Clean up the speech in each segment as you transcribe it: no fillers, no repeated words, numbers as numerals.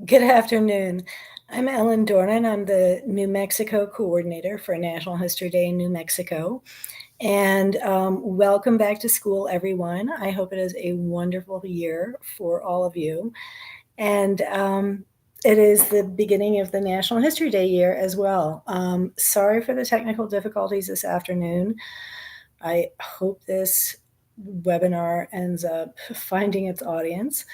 Good afternoon. I'm Ellen Dornan. I'm the New Mexico coordinator for National History Day in New Mexico. And welcome back to school, everyone. I hope it is a wonderful year for all of you. And it is the beginning of the National History Day year as well. Sorry for the technical difficulties this afternoon. I hope this webinar ends up finding its audience.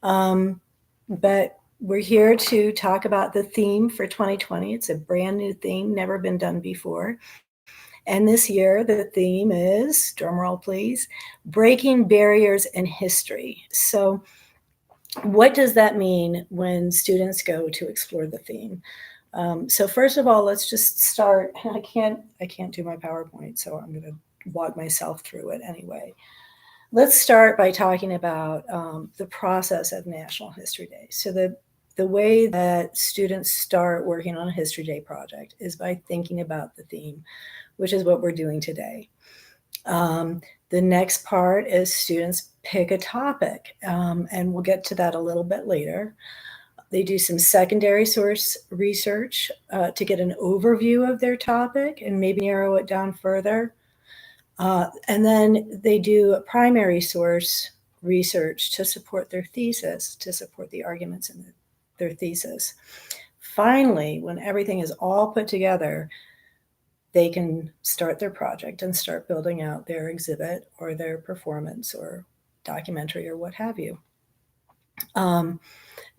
But we're here to talk about the theme for 2020. It's a brand new theme, never been done before. And this year, the theme is, drumroll please, breaking barriers in history. So, what does that mean when students go to explore the theme? So first of all, let's just start. I can't do my PowerPoint, so I'm going to walk myself through it anyway. Let's start by talking about the process of National History Day. So the way that students start working on a History Day project is by thinking about the theme, which is what we're doing today. The next part is students pick a topic, and we'll get to that a little bit later. They do some secondary source research to get an overview of their topic and maybe narrow it down further. And then they do a primary source research to support their thesis, to support the arguments in their thesis. Finally, when everything is all put together, they can start their project and start building out their exhibit or their performance or documentary or what have you.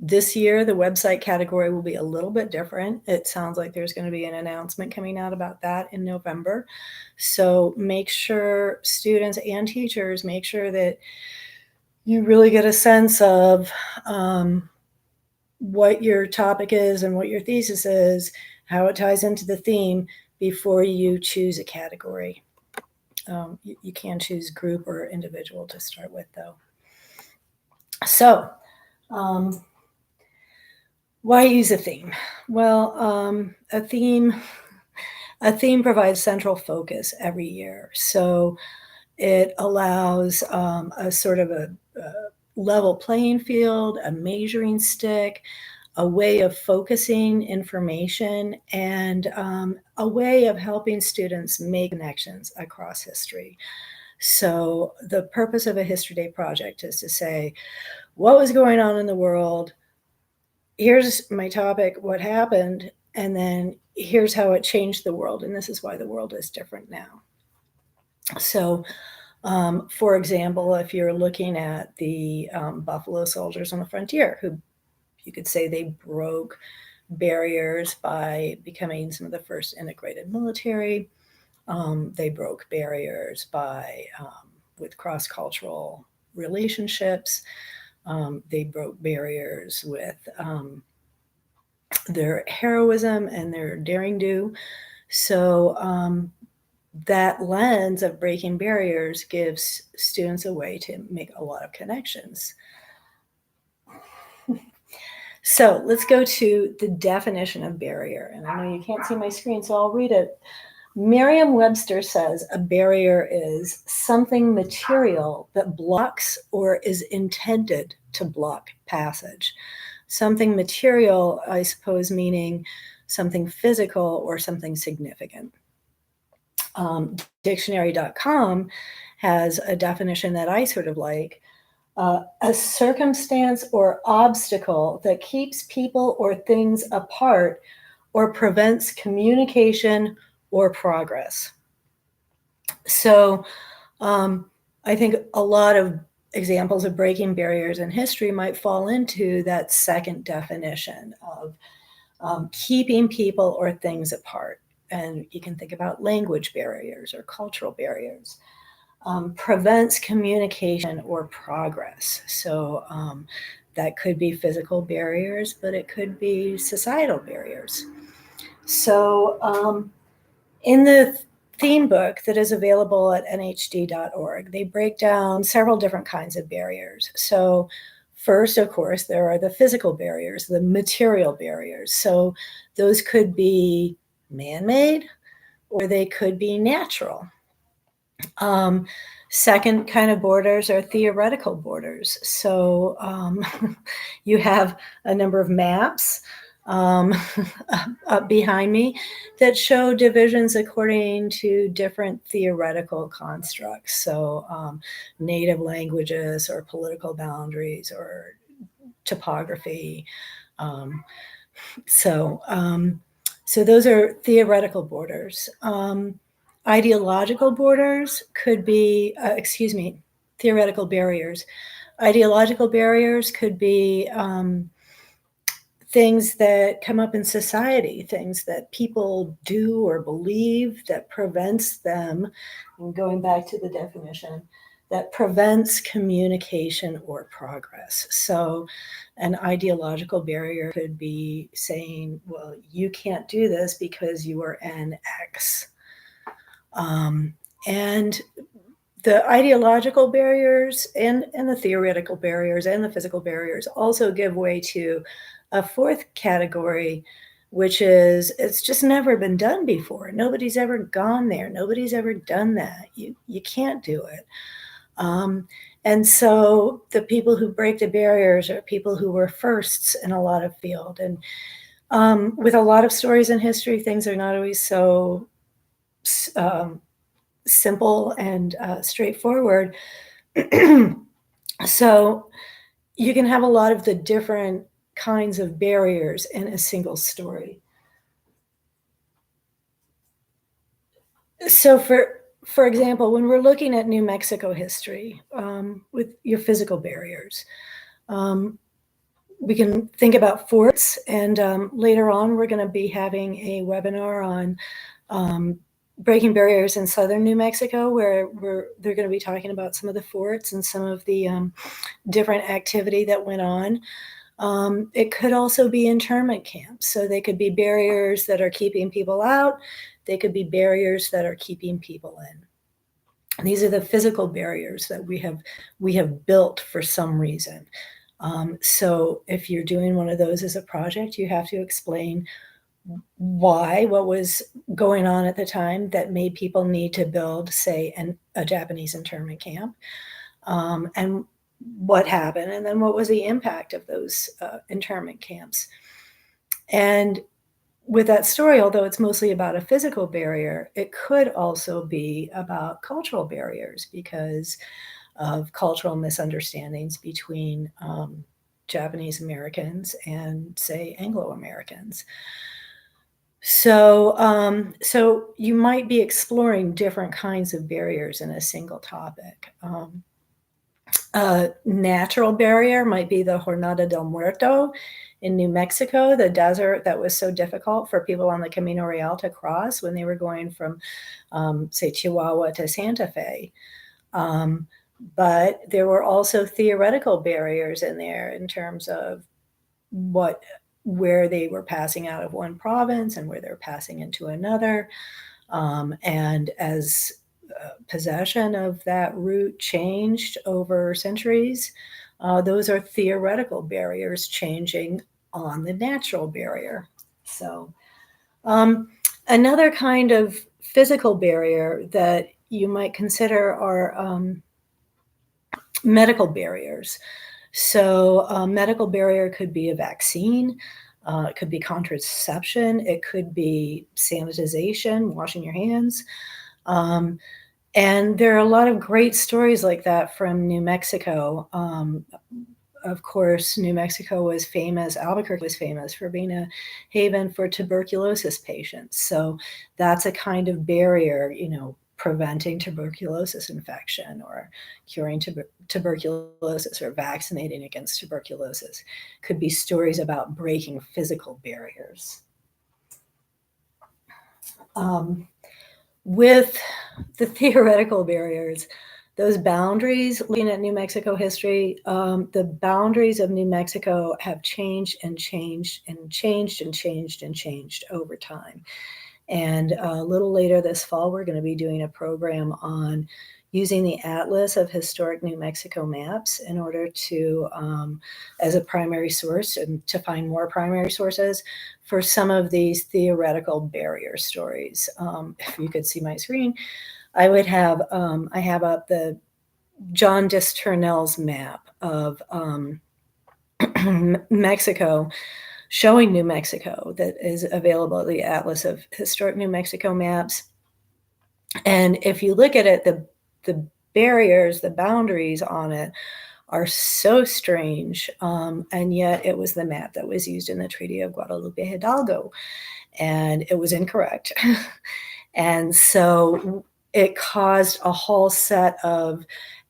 This year, the website category will be a little bit different. It sounds like there's going to be an announcement coming out about that in November. So make sure students and teachers make sure that you really get a sense of what your topic is and what your thesis is, how it ties into the theme before you choose a category. You can choose group or individual to start with, though. So, why use a theme? Well, a theme provides central focus every year. So it allows a sort of a level playing field, a measuring stick, a way of focusing information, and a way of helping students make connections across history. So the purpose of a History Day project is to say, what was going on in the world? Here's my topic, what happened, and then here's how it changed the world, and this is why the world is different now. So, for example, if you're looking at the Buffalo Soldiers on the frontier, who you could say they broke barriers by becoming some of the first integrated military. They broke barriers by with cross-cultural relationships. They broke barriers with their heroism and their daring do. So that lens of breaking barriers gives students a way to make a lot of connections. So let's go to the definition of barrier. And I know you can't see my screen, so I'll read it. Merriam-Webster says a barrier is something material that blocks or is intended to block passage. Something material, I suppose, meaning something physical or something significant. Dictionary.com has a definition that I sort of like. A circumstance or obstacle that keeps people or things apart or prevents communication or progress. So I think a lot of examples of breaking barriers in history might fall into that second definition of keeping people or things apart. And you can think about language barriers or cultural barriers. Prevents communication or progress. So that could be physical barriers, but it could be societal barriers. So in the theme book that is available at NHD.org, they break down several different kinds of barriers. So first, of course, there are the physical barriers, the material barriers. So those could be man-made or they could be natural. Second kind of borders are theoretical borders. So you have a number of maps um, up behind me that show divisions according to different theoretical constructs. So native languages or political boundaries or topography. Um, so, so those are theoretical borders. Ideological borders could be, theoretical barriers. Ideological barriers could be things that come up in society, things that people do or believe that prevents them, and going back to the definition, that prevents communication or progress. So an ideological barrier could be saying, well, you can't do this because you are an X. And the ideological barriers and the theoretical barriers and the physical barriers also give way to a fourth category, which is it's just never been done before. Nobody's ever gone there. Nobody's ever done that. You can't do it. And so the people who break the barriers are people who were firsts in a lot of field. And with a lot of stories in history, things are not always so simple and straightforward. So you can have a lot of the different kinds of barriers in a single story. So for example, when we're looking at New Mexico history with your physical barriers, we can think about forts, and later on we're going to be having a webinar on breaking barriers in southern New Mexico, where they're going to be talking about some of the forts and some of the different activity that went on. It could also be internment camps. So they could be barriers that are keeping people out. They could be barriers that are keeping people in. And these are the physical barriers that we have built for some reason. So if you're doing one of those as a project, you have to explain why, what was going on at the time that made people need to build, say, a Japanese internment camp, and what happened, and then what was the impact of those internment camps. And with that story, although it's mostly about a physical barrier, it could also be about cultural barriers because of cultural misunderstandings between Japanese Americans and, say, Anglo Americans. So, so you might be exploring different kinds of barriers in a single topic. A natural barrier might be the Jornada del Muerto in New Mexico, the desert that was so difficult for people on the Camino Real to cross when they were going from, say, Chihuahua to Santa Fe. But there were also theoretical barriers in there in terms of where they were passing out of one province and where they're passing into another. And as possession of that route changed over centuries, those are theoretical barriers changing on the natural barrier. So another kind of physical barrier that you might consider are medical barriers. So a medical barrier could be a vaccine, it could be contraception, it could be sanitization, washing your hands. And there are a lot of great stories like that from New Mexico. Of course, New Mexico was famous, Albuquerque was famous for being a haven for tuberculosis patients. So that's a kind of barrier, preventing tuberculosis infection or curing tuberculosis or vaccinating against tuberculosis. Could be stories about breaking physical barriers. With the theoretical barriers, those boundaries, looking at New Mexico history, the boundaries of New Mexico have changed and changed and changed and changed and changed over time. And a little later this fall, we're going to be doing a program on using the Atlas of Historic New Mexico maps in order to, as a primary source, and to find more primary sources for some of these theoretical barrier stories. If you could see my screen, I would have, I have up the John Disturnell's map of Mexico, showing New Mexico, that is available at the Atlas of Historic New Mexico Maps. And if you look at it, the barriers, the boundaries on it are so strange, and yet it was the map that was used in the Treaty of Guadalupe Hidalgo, and it was incorrect. And so it caused a whole set of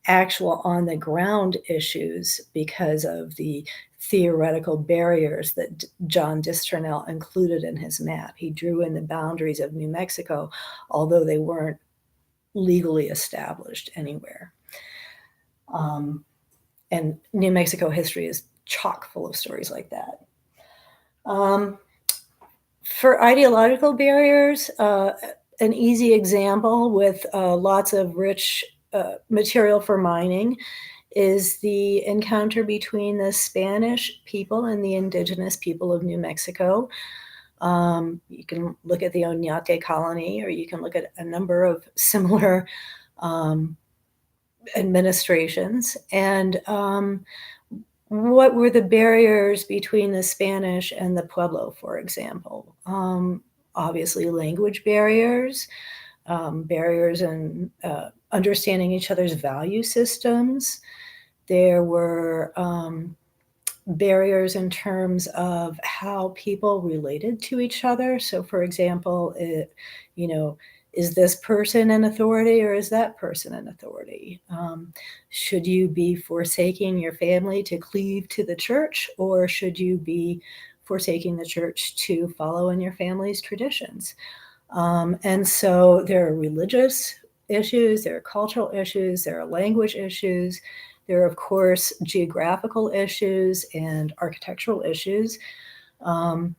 actual on-the-ground issues because of the theoretical barriers that John Disturnell included in his map. He drew in the boundaries of New Mexico, although they weren't legally established anywhere. And New Mexico history is chock full of stories like that. For ideological barriers, an easy example with lots of rich material for mining is the encounter between the Spanish people and the indigenous people of New Mexico. You can look at the Oñate colony, or you can look at a number of similar administrations. And what were the barriers between the Spanish and the Pueblo, for example? Obviously, language barriers, barriers in understanding each other's value systems. There were barriers in terms of how people related to each other. So, for example, is this person an authority or is that person an authority? Should you be forsaking your family to cleave to the church, or should you be forsaking the church to follow in your family's traditions? And so there are religious issues, there are cultural issues, there are language issues, there are, of course, geographical issues and architectural issues. And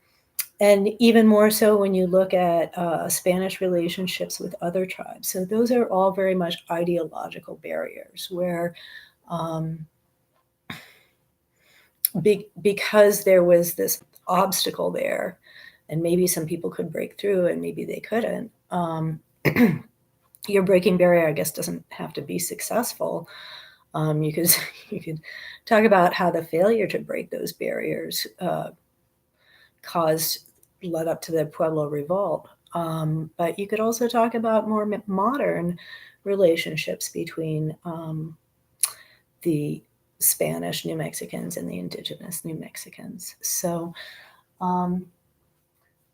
even more so when you look at Spanish relationships with other tribes. So those are all very much ideological barriers where because there was this obstacle there, and maybe some people could break through and maybe they couldn't, your breaking barrier, I guess, doesn't have to be successful. You could talk about how the failure to break those barriers led up to the Pueblo Revolt. But you could also talk about more modern relationships between the Spanish New Mexicans and the indigenous New Mexicans. So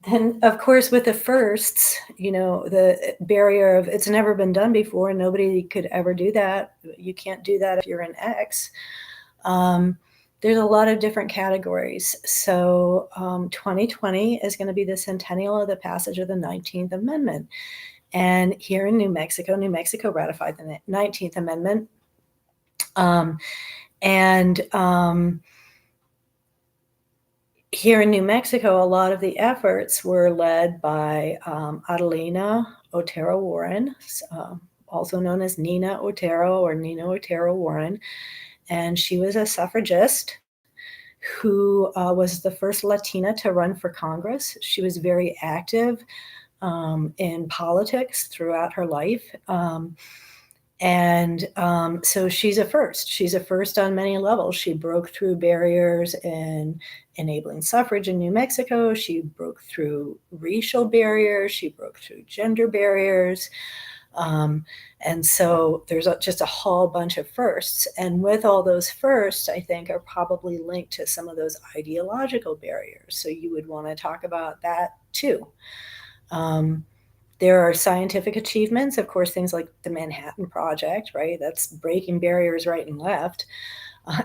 then, of course, with the firsts, the barrier of it's never been done before, and nobody could ever do that. You can't do that if you're an X. There's a lot of different categories. So 2020 is going to be the centennial of the passage of the 19th Amendment. And here in New Mexico ratified the 19th Amendment. Here in New Mexico, a lot of the efforts were led by Adelina Otero Warren, also known as Nina Otero or Nina Otero Warren. And she was a suffragist who was the first Latina to run for Congress. She was very active in politics throughout her life. So she's a first. She's a first on many levels. She broke through barriers in enabling suffrage in New Mexico. She broke through racial barriers. She broke through gender barriers. And so there's just a whole bunch of firsts. And with all those firsts, I think, are probably linked to some of those ideological barriers. So you would want to talk about that too. There are scientific achievements, of course, things like the Manhattan Project, right? That's breaking barriers right and left,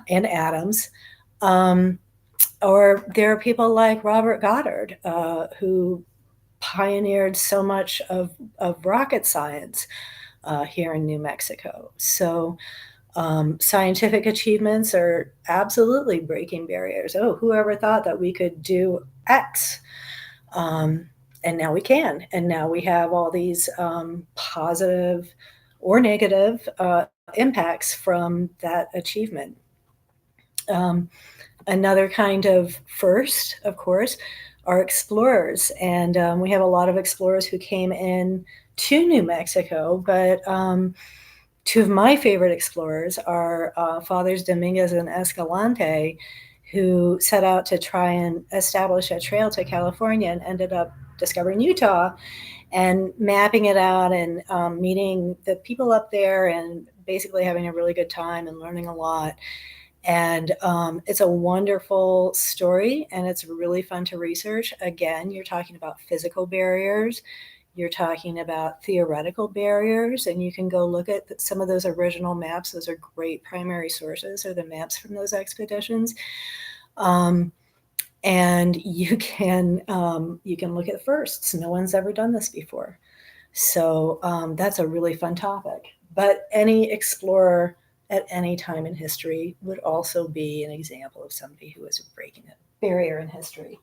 and atoms. Or there are people like Robert Goddard, who pioneered so much of rocket science here in New Mexico. So scientific achievements are absolutely breaking barriers. Oh, whoever thought that we could do X? And now we can. And now we have all these positive or negative impacts from that achievement. Another kind of first, of course, are explorers. And we have a lot of explorers who came in to New Mexico, but Two of my favorite explorers are Fathers Dominguez and Escalante, who set out to try and establish a trail to California and ended up discovering Utah and mapping it out and meeting the people up there and basically having a really good time and learning a lot. And it's a wonderful story, and it's really fun to research. Again, you're talking about physical barriers, you're talking about theoretical barriers, and you can go look at some of those original maps. Those are great primary sources, or the maps from those expeditions. And you can look at firsts. No one's ever done this before. So that's a really fun topic. But any explorer at any time in history would also be an example of somebody who is breaking a barrier in history.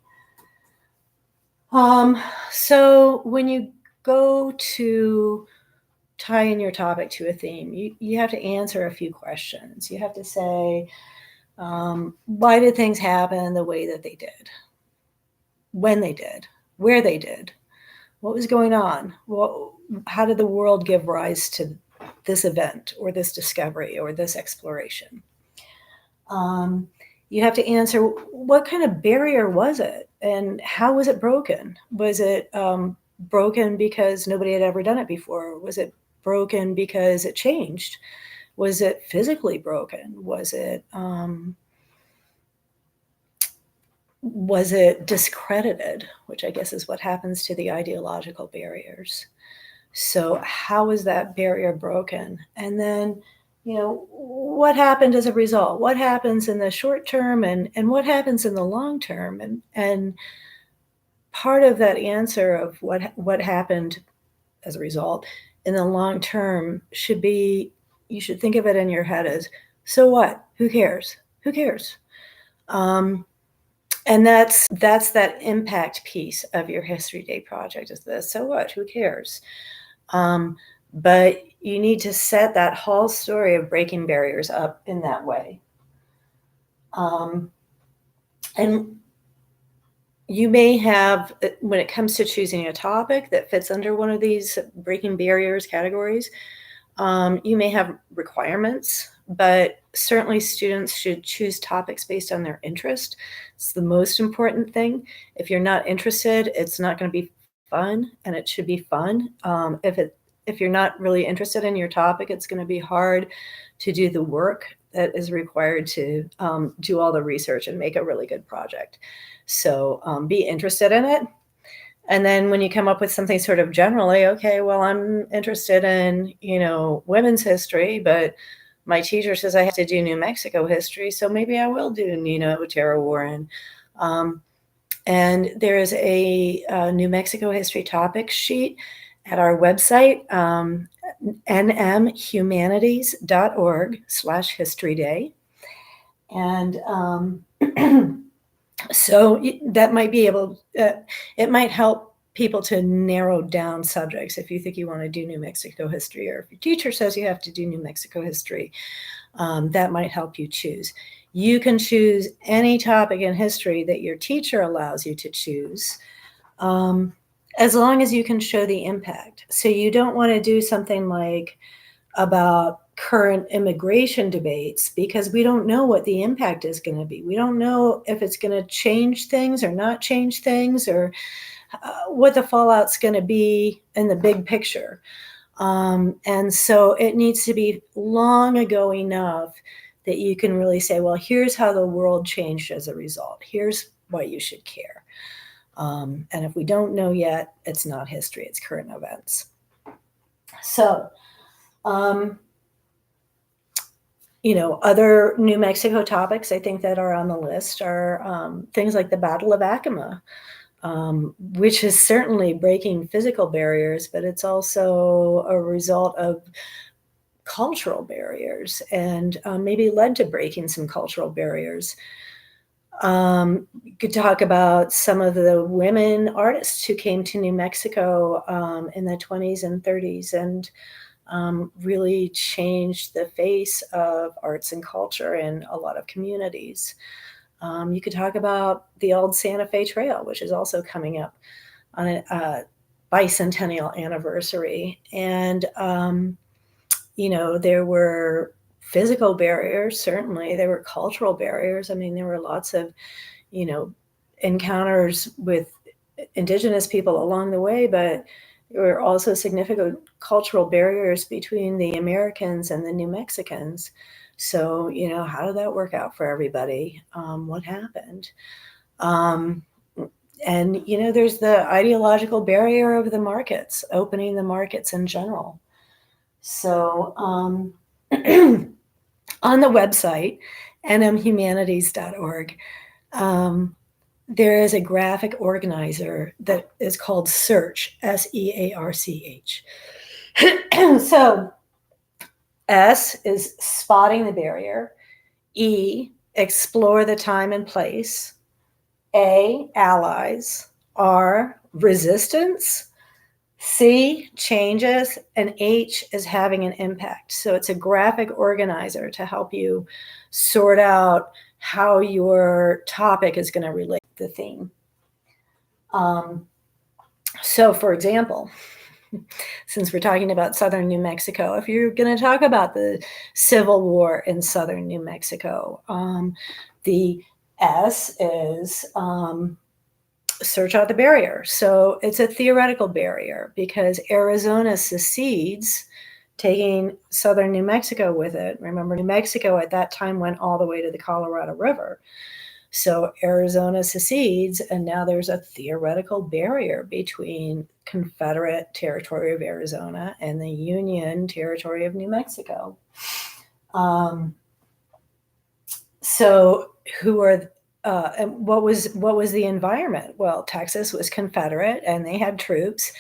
So when you go to tie in your topic to a theme, you have to answer a few questions. You have to say, why did things happen the way that they did? When they did? Where they did? What was going on? How did the world give rise to this event or this discovery or this exploration? You have to answer, what kind of barrier was it and how was it broken? Was it broken because nobody had ever done it before? Was it broken because it changed? Was it physically broken? Was it discredited, which I guess is what happens to the ideological barriers? So how is that barrier broken? And then, what happened as a result? What happens in the short term and what happens in the long term? And part of that answer of what happened as a result in the long term should be, you should think of it in your head as, so what? Who cares? Who cares? And that's that impact piece of your History Day project, is this, so what? Who cares? But you need to set that whole story of breaking barriers up in that way. And you may have, when it comes to choosing a topic that fits under one of these breaking barriers categories, you may have requirements, but certainly students should choose topics based on their interest. It's the most important thing. If you're not interested, it's not going to be fun, and it should be fun. If you're not really interested in your topic, it's going to be hard to do the work that is required to do all the research and make a really good project. So be interested in it. And then when you come up with something sort of generally, okay, well, I'm interested in, women's history, but my teacher says I have to do New Mexico history, so maybe I will do, Tara Warren. And there is a New Mexico history topic sheet at our website, nmhumanities.org/history-day. And so that might be it might help people to narrow down subjects if you think you want to do New Mexico history, or if your teacher says you have to do New Mexico history, that might help you choose. You can choose any topic in history that your teacher allows you to choose, as long as you can show the impact. So you don't want to do something like about current immigration debates, because we don't know what the impact is going to be. We don't know if it's going to change things or not change things, or what the fallout's going to be in the big picture. And so it needs to be long ago enough that you can really say, well, here's how the world changed as a result. Here's why you should care. And if we don't know yet, it's not history, it's current events. So, other New Mexico topics I think that are on the list are things like the Battle of Acoma, which is certainly breaking physical barriers, but it's also a result of cultural barriers, and maybe led to breaking some cultural barriers. You could talk about some of the women artists who came to New Mexico in the 20s and 30s and really changed the face of arts and culture in a lot of communities. You could talk about the old Santa Fe Trail, which is also coming up on a bicentennial anniversary. And there were physical barriers, certainly. There were cultural barriers. I mean, there were lots of, encounters with indigenous people along the way, but there were also significant cultural barriers between the Americans and the New Mexicans. So, how did that work out for everybody? What happened? And, there's the ideological barrier of the markets, opening the markets in general. So, on the website, nmhumanities.org, there is a graphic organizer that is called SEARCH, SEARCH. So, S is spotting the barrier. E, explore the time and place. A, allies. R, resistance. C, changes. And H is having an impact. So it's a graphic organizer to help you sort out how your topic is going to relate to the theme. So, for example, since we're talking about southern New Mexico, if you're going to talk about the Civil War in southern New Mexico, the S is search out the barrier. So it's a theoretical barrier because Arizona secedes, taking southern New Mexico with it. Remember, New Mexico at that time went all the way to the Colorado River. So Arizona secedes, and now there's a theoretical barrier between Confederate territory of Arizona and the Union territory of New Mexico. So who are and what was the environment? Well, Texas was Confederate, and they had troops,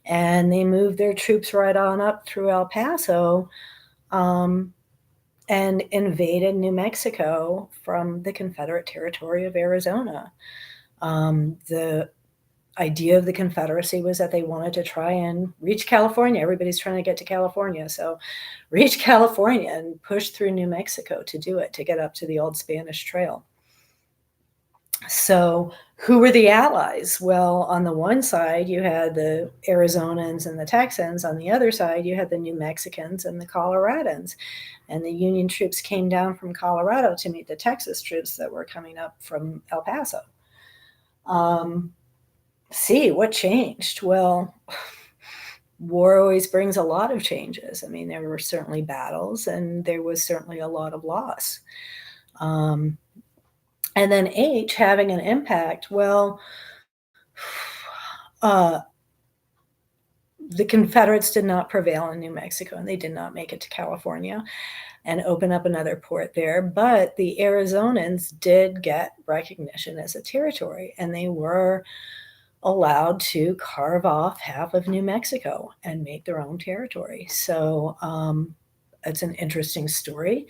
and they moved their troops right on up through El Paso, and invaded New Mexico from the Confederate territory of Arizona. The idea of the Confederacy was that they wanted to try and reach California. Everybody's trying to get to California. So reach California and push through New Mexico to do it, to get up to the old Spanish Trail. So who were the allies? Well, on the one side, you had the Arizonans and the Texans. On the other side, you had the New Mexicans and the Coloradans. And the Union troops came down from Colorado to meet the Texas troops that were coming up from El Paso. See, what changed? Well, war always brings a lot of changes. I mean, there were certainly battles, and there was certainly a lot of loss. And then H, having an impact. Well, the Confederates did not prevail in New Mexico, and they did not make it to California and open up another port there. But the Arizonans did get recognition as a territory, and they were allowed to carve off half of New Mexico and make their own territory. So it's an interesting story.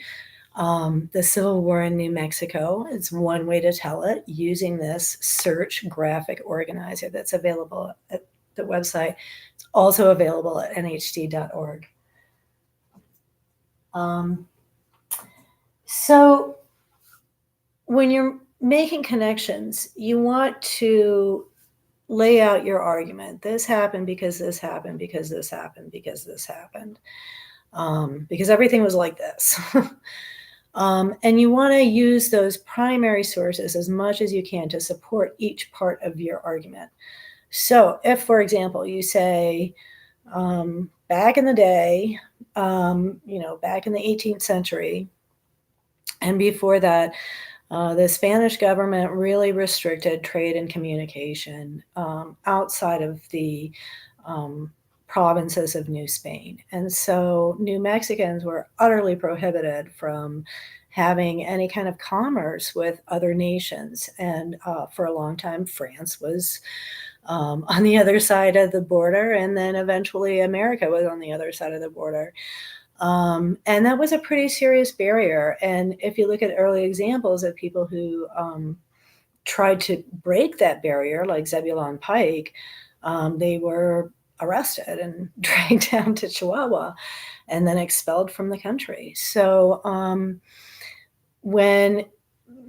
The Civil War in New Mexico is one way to tell it, using this search graphic organizer that's available at the website. It's also available at NHD.org. So when you're making connections, you want to lay out your argument. This happened because this happened, because this happened, because this happened, because everything was like this. And you want to use those primary sources as much as you can to support each part of your argument. So if, for example, you say, back in the day, back in the 18th century, and before that, the Spanish government really restricted trade and communication outside of the provinces of New Spain. And so New Mexicans were utterly prohibited from having any kind of commerce with other nations. And for a long time, France was on the other side of the border, and then eventually America was on the other side of the border. And that was a pretty serious barrier. And if you look at early examples of people who tried to break that barrier, like Zebulon Pike, they were arrested and dragged down to Chihuahua and then expelled from the country. So when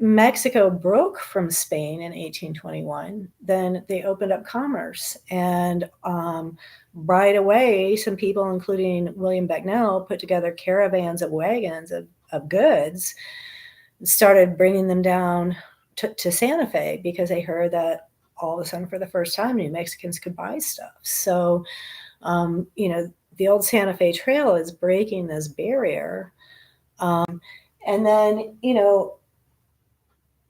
Mexico broke from Spain in 1821, then they opened up commerce. And right away, some people, including William Becknell, put together caravans of wagons of goods, started bringing them down to Santa Fe because they heard that all of a sudden, for the first time, New Mexicans could buy stuff. So, the old Santa Fe Trail is breaking this barrier. And then,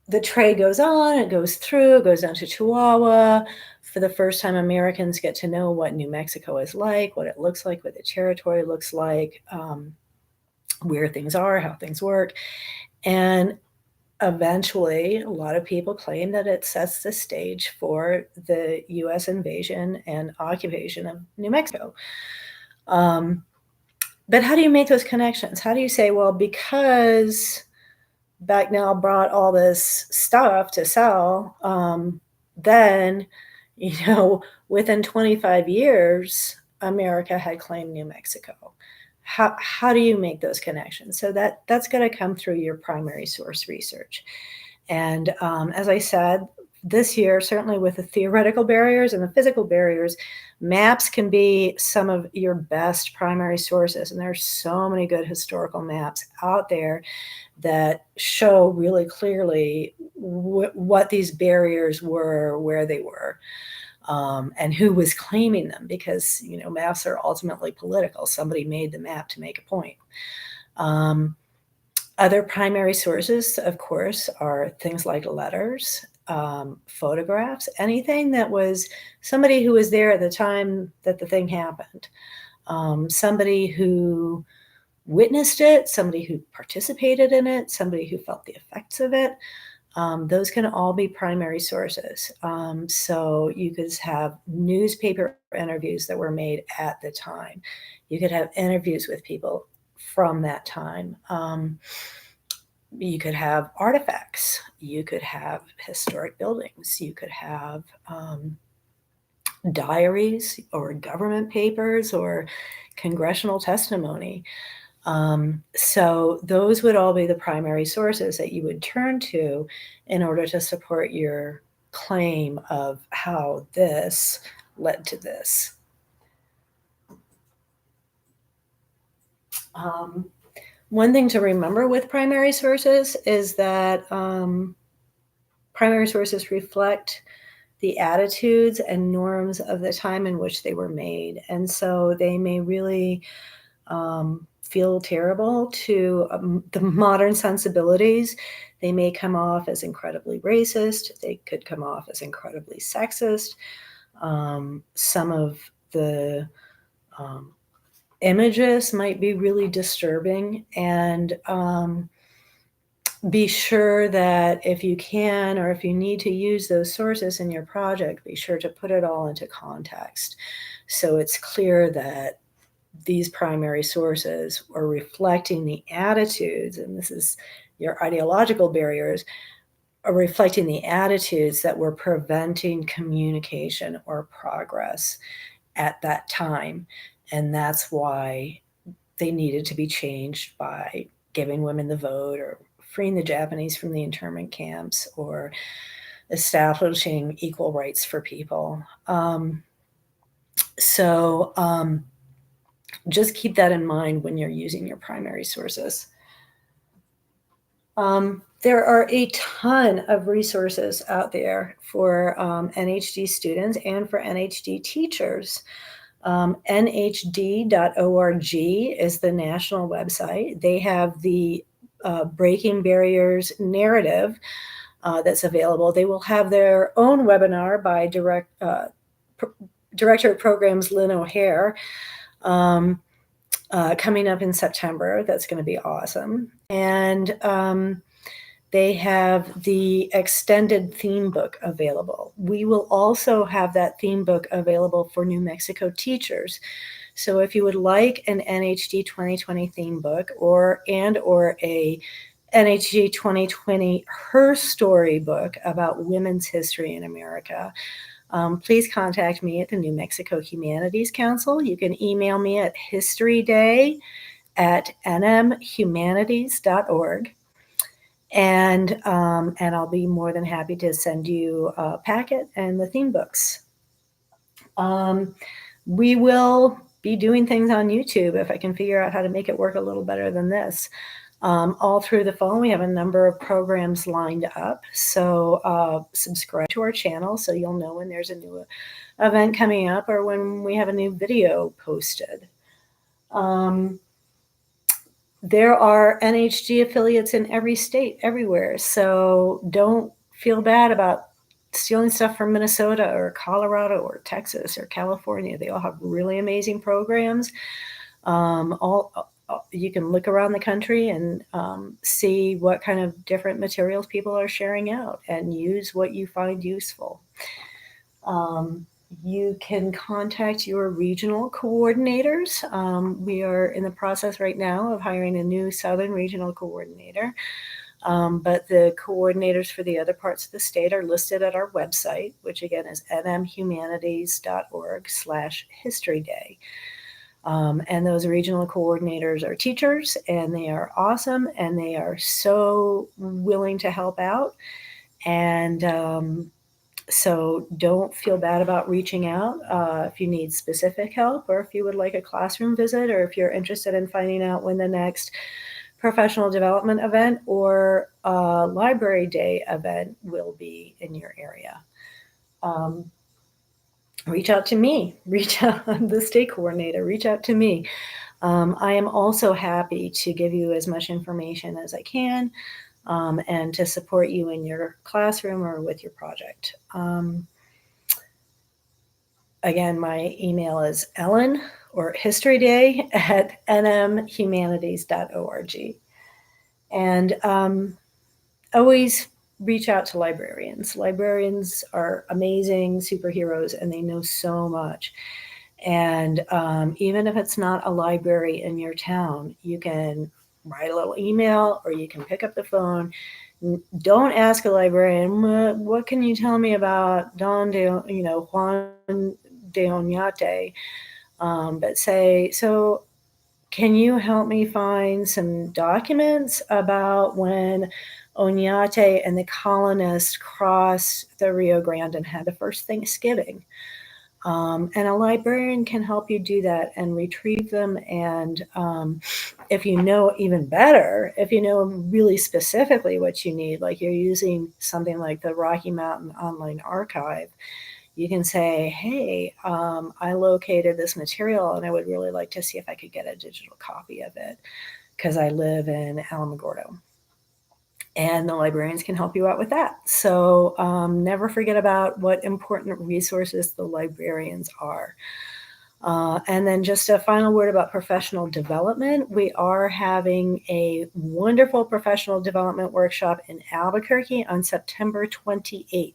the trade goes on, it goes through, it goes down to Chihuahua. For the first time, Americans get to know what New Mexico is like, what it looks like, what the territory looks like, where things are, how things work. And eventually, a lot of people claim that it sets the stage for the U.S. invasion and occupation of New Mexico. But how do you make those connections? How do you say, well, because Becknell brought all this stuff to sell, then, within 25 years, America had claimed New Mexico. How do you make those connections? So that's going to come through your primary source research. And as I said, this year, certainly with the theoretical barriers and the physical barriers, maps can be some of your best primary sources. And there's so many good historical maps out there that show really clearly what these barriers were, where they were, and who was claiming them, because, maps are ultimately political. Somebody made the map to make a point. Other primary sources, of course, are things like letters, photographs, anything that was somebody who was there at the time that the thing happened, somebody who witnessed it, somebody who participated in it, somebody who felt the effects of it. Those can all be primary sources. So you could have newspaper interviews that were made at the time. You could have interviews with people from that time. You could have artifacts. You could have historic buildings. You could have diaries or government papers or congressional testimony. So those would all be the primary sources that you would turn to in order to support your claim of how this led to this. One thing to remember with primary sources is that primary sources reflect the attitudes and norms of the time in which they were made. And so they may really feel terrible to the modern sensibilities. They may come off as incredibly racist. They could come off as incredibly sexist. Some of the images might be really disturbing, and be sure that if you can, or if you need to use those sources in your project, be sure to put it all into context. So it's clear that these primary sources are reflecting the attitudes, and this is your ideological barriers, are reflecting the attitudes that were preventing communication or progress at that time. And that's why they needed to be changed by giving women the vote, or freeing the Japanese from the internment camps, or establishing equal rights for people. Just keep that in mind when you're using your primary sources. There are a ton of resources out there for NHD students and for NHD teachers. NHD.org is the national website. They have the Breaking Barriers narrative that's available. They will have their own webinar by Director of Programs Lynn O'Hare coming up in September. That's going to be awesome. And they have the extended theme book available. We will also have that theme book available for New Mexico teachers. So if you would like an NHD 2020 theme book, or a NHD 2020 Her Story book about women's history in America, please contact me at the New Mexico Humanities Council. You can email me at historyday@nmhumanities.org. And I'll be more than happy to send you a packet and the theme books. We will be doing things on YouTube if I can figure out how to make it work a little better than this. All through the fall, we have a number of programs lined up. So subscribe to our channel so you'll know when there's a new event coming up or when we have a new video posted. There are NHD affiliates in every state, everywhere. So don't feel bad about stealing stuff from Minnesota or Colorado or Texas or California. They all have really amazing programs. You can look around the country and see what kind of different materials people are sharing out and use what you find useful. You can contact your regional coordinators. We are in the process right now of hiring a new Southern regional coordinator. But the coordinators for the other parts of the state are listed at our website, which again is nmhumanities.org/History Day. And those regional coordinators are teachers, and they are awesome, and they are so willing to help out. And so don't feel bad about reaching out if you need specific help, or if you would like a classroom visit, or if you're interested in finding out when the next professional development event or library day event will be in your area. Reach out to me. Reach out, the state coordinator. Reach out to me. I am also happy to give you as much information as I can. And to support you in your classroom or with your project. Again, my email is Ellen or historyday@nmhumanities.org. And always reach out to librarians. Librarians are amazing superheroes and they know so much. And even if it's not a library in your town, you can write a little email or you can pick up the phone. Don't ask a librarian, what can you tell me about Juan de Oñate? But say, so can you help me find some documents about when Oñate and the colonists crossed the Rio Grande and had the first Thanksgiving? And a librarian can help you do that and retrieve them. And if you know even better, if you know really specifically what you need, like you're using something like the Rocky Mountain Online Archive, you can say, hey, I located this material and I would really like to see if I could get a digital copy of it because I live in Alamogordo. And the librarians can help you out with that. So never forget about what important resources the librarians are. And then just a final word about professional development. We are having a wonderful professional development workshop in Albuquerque on September 28th.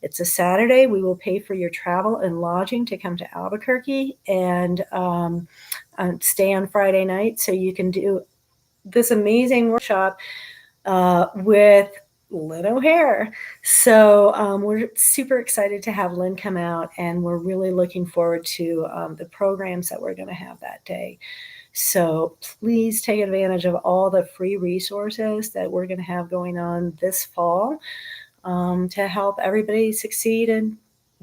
It's a Saturday. We will pay for your travel and lodging to come to Albuquerque and stay on Friday night so you can do this amazing workshop with Lynn O'Hare. So we're super excited to have Lynn come out, and we're really looking forward to the programs that we're going to have that day. So please take advantage of all the free resources that we're going to have going on this fall to help everybody succeed in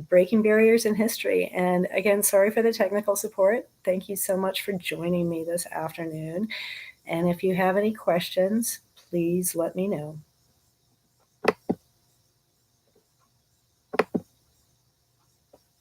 breaking barriers in history. And again, sorry for the technical support. Thank you so much for joining me this afternoon. And if you have any questions, please let me know.